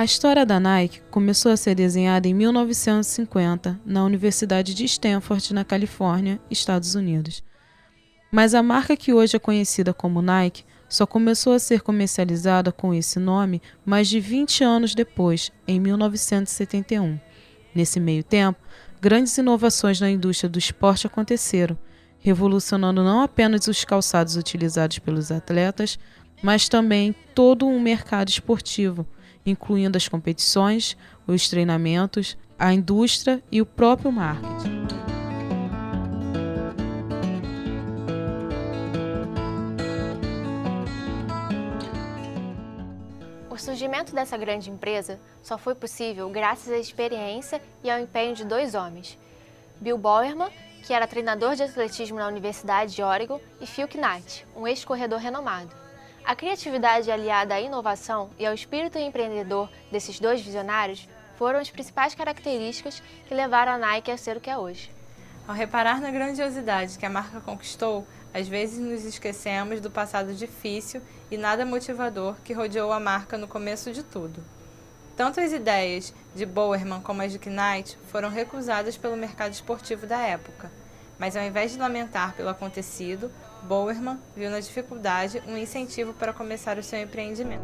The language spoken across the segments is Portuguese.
história da Nike começou a ser desenhada em 1950 na Universidade de Stanford, na Califórnia, Estados Unidos. Mas a marca que hoje é conhecida como Nike só começou a ser comercializada com esse nome mais de 20 anos depois, em 1971. Nesse meio tempo, grandes inovações na indústria do esporte aconteceram, revolucionando não apenas os calçados utilizados pelos atletas, mas também todo um mercado esportivo, incluindo as competições, os treinamentos, a indústria e o próprio marketing. O surgimento dessa grande empresa só foi possível graças à experiência e ao empenho de dois homens, Bill Bowerman, que era treinador de atletismo na Universidade de Oregon, e Phil Knight, um ex-corredor renomado. A criatividade aliada à inovação e ao espírito empreendedor desses dois visionários foram as principais características que levaram a Nike a ser o que é hoje. Ao reparar na grandiosidade que a marca conquistou, às vezes nos esquecemos do passado difícil e nada motivador que rodeou a marca no começo de tudo. Tanto as ideias de Bowerman como as de Knight foram recusadas pelo mercado esportivo da época, mas ao invés de lamentar pelo acontecido, Bowerman viu na dificuldade um incentivo para começar o seu empreendimento.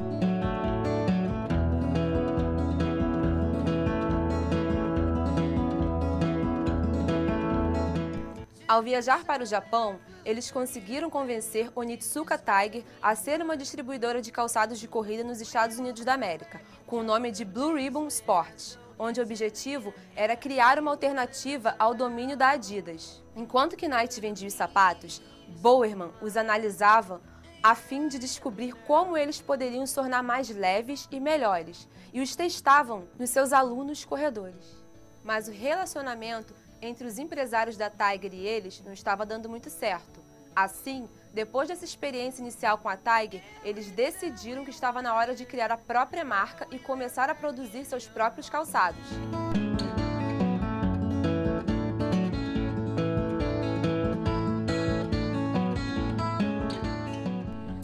Ao viajar para o Japão, eles conseguiram convencer Onitsuka Tiger a ser uma distribuidora de calçados de corrida nos Estados Unidos da América, com o nome de Blue Ribbon Sport, onde o objetivo era criar uma alternativa ao domínio da Adidas. Enquanto que Knight vendia os sapatos, Bowerman os analisava a fim de descobrir como eles poderiam se tornar mais leves e melhores, e os testavam nos seus alunos corredores. Mas o relacionamento entre os empresários da Tiger e eles não estava dando muito certo. Assim, depois dessa experiência inicial com a Tiger, eles decidiram que estava na hora de criar a própria marca e começar a produzir seus próprios calçados.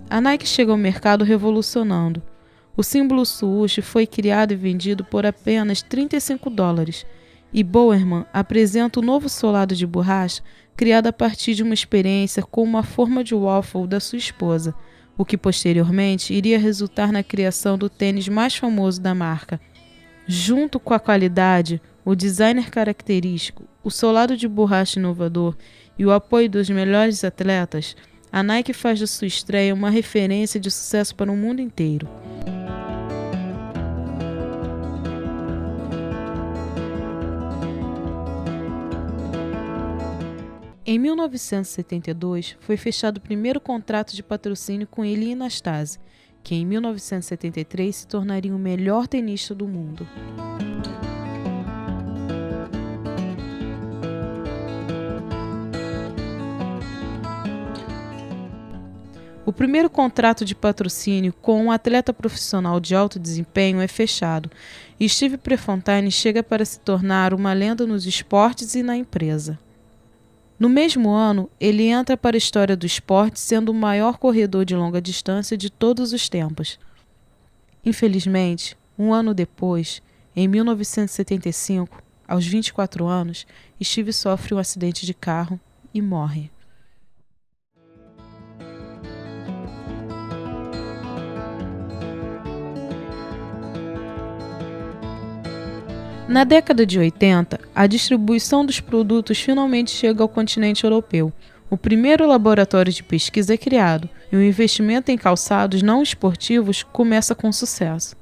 A Nike chega ao mercado revolucionando. O símbolo swoosh foi criado e vendido por apenas $35, e Bowerman apresenta o novo solado de borracha criado a partir de uma experiência com uma forma de waffle da sua esposa, o que posteriormente iria resultar na criação do tênis mais famoso da marca. Junto com a qualidade, o designer característico, o solado de borracha inovador e o apoio dos melhores atletas, a Nike faz da sua estreia uma referência de sucesso para o mundo inteiro. Em 1972, foi fechado o primeiro contrato de patrocínio com Ilie Nastase, que em 1973 se tornaria o melhor tenista do mundo. O primeiro contrato de patrocínio com um atleta profissional de alto desempenho é fechado, e Steve Prefontaine chega para se tornar uma lenda nos esportes e na empresa. No mesmo ano, ele entra para a história do esporte sendo o maior corredor de longa distância de todos os tempos. Infelizmente, um ano depois, em 1975, aos 24 anos, Steve sofre um acidente de carro e morre. Na década de 80, a distribuição dos produtos finalmente chega ao continente europeu. O primeiro laboratório de pesquisa é criado e o investimento em calçados não esportivos começa com sucesso.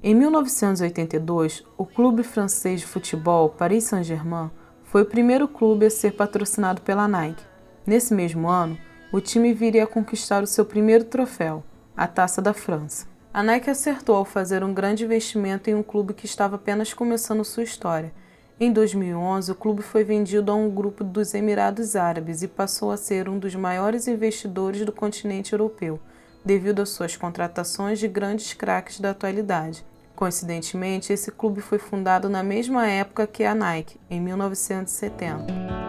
Em 1982, o clube francês de futebol Paris Saint-Germain foi o primeiro clube a ser patrocinado pela Nike. Nesse mesmo ano, o time viria a conquistar o seu primeiro troféu, a Taça da França. A Nike acertou ao fazer um grande investimento em um clube que estava apenas começando sua história. Em 2011, o clube foi vendido a um grupo dos Emirados Árabes e passou a ser um dos maiores investidores do continente europeu, devido às suas contratações de grandes craques da atualidade. Coincidentemente, esse clube foi fundado na mesma época que a Nike, em 1970.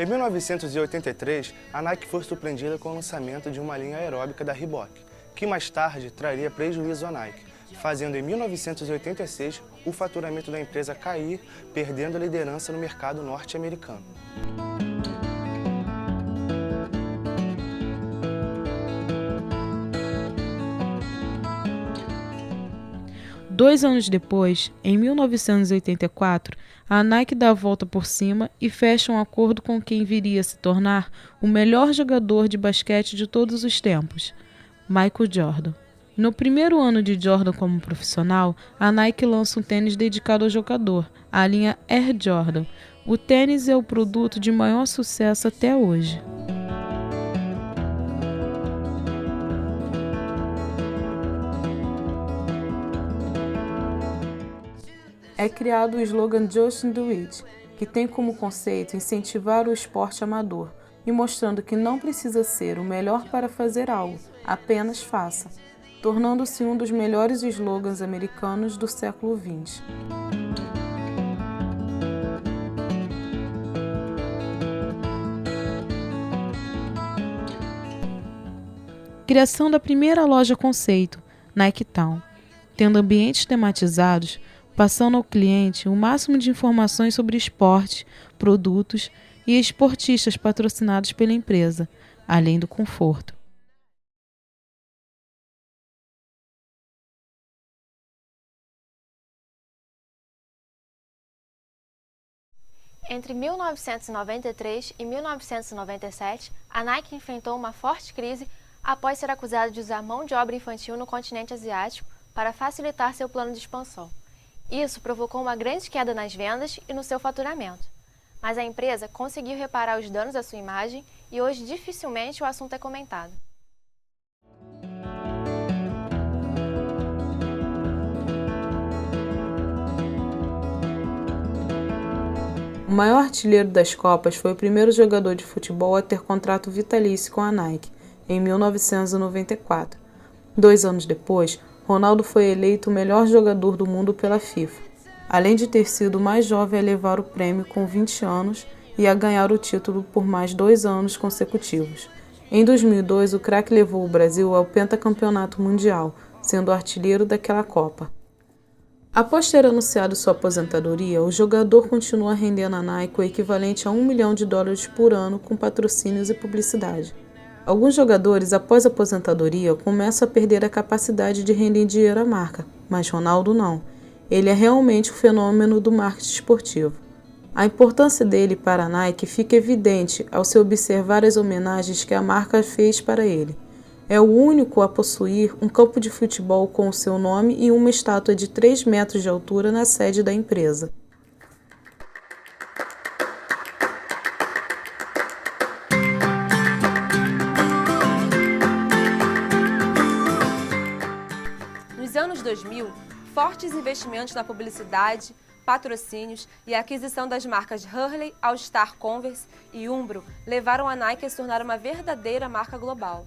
Em 1983, a Nike foi surpreendida com o lançamento de uma linha aeróbica da Reebok, que mais tarde traria prejuízo à Nike, fazendo em 1986 o faturamento da empresa cair, perdendo a liderança no mercado norte-americano. Dois anos depois, em 1984, a Nike dá a volta por cima e fecha um acordo com quem viria a se tornar o melhor jogador de basquete de todos os tempos, Michael Jordan. No primeiro ano de Jordan como profissional, a Nike lança um tênis dedicado ao jogador, a linha Air Jordan. O tênis é o produto de maior sucesso até hoje. É criado o slogan Just Do It, que tem como conceito incentivar o esporte amador e mostrando que não precisa ser o melhor para fazer algo, apenas faça, tornando-se um dos melhores slogans americanos do século XX. Criação da primeira loja conceito, Nike Town, tendo ambientes tematizados, passando ao cliente o máximo de informações sobre esporte, produtos e esportistas patrocinados pela empresa, além do conforto. Entre 1993 e 1997, a Nike enfrentou uma forte crise após ser acusada de usar mão de obra infantil no continente asiático para facilitar seu plano de expansão. Isso provocou uma grande queda nas vendas e no seu faturamento. Mas a empresa conseguiu reparar os danos à sua imagem e hoje dificilmente o assunto é comentado. O maior artilheiro das Copas foi o primeiro jogador de futebol a ter contrato vitalício com a Nike, em 1994. 2 anos depois, Ronaldo foi eleito o melhor jogador do mundo pela FIFA, além de ter sido o mais jovem a levar o prêmio com 20 anos e a ganhar o título por mais 2 anos consecutivos. Em 2002, o craque levou o Brasil ao pentacampeonato mundial, sendo o artilheiro daquela Copa. Após ter anunciado sua aposentadoria, o jogador continua rendendo à Nike o equivalente a $1 milhão por ano com patrocínios e publicidade. Alguns jogadores, após a aposentadoria, começam a perder a capacidade de render dinheiro à marca, mas Ronaldo não. Ele é realmente o fenômeno do marketing esportivo. A importância dele para a Nike fica evidente ao se observar as homenagens que a marca fez para ele. É o único a possuir um campo de futebol com o seu nome e uma estátua de 3 metros de altura na sede da empresa. Nos anos 2000, fortes investimentos na publicidade, patrocínios e a aquisição das marcas Hurley, All Star, Converse e Umbro levaram a Nike a se tornar uma verdadeira marca global.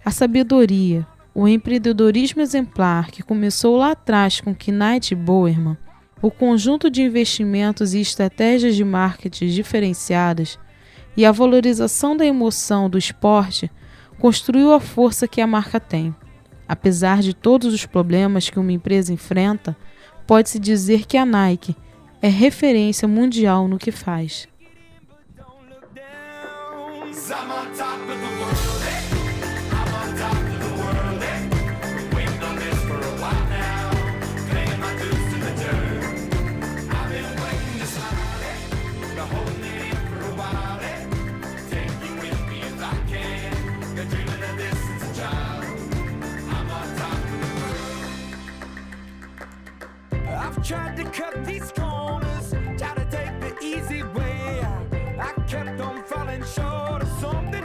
A sabedoria, o empreendedorismo exemplar que começou lá atrás com Knight e Boerman, o conjunto de investimentos e estratégias de marketing diferenciadas e a valorização da emoção do esporte construiu a força que a marca tem. Apesar de todos os problemas que uma empresa enfrenta, pode-se dizer que a Nike é referência mundial no que faz. I've tried to cut these corners, try to take the easy way out. I kept on falling short of something.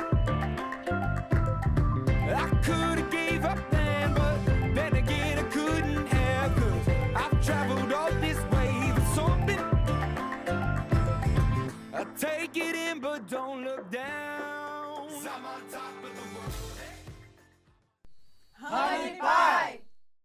I could have gave up then, but then again I couldn't have, 'cause I've traveled all this way for something. I take it in, but don't look down. 'Cause I'm on top of the world.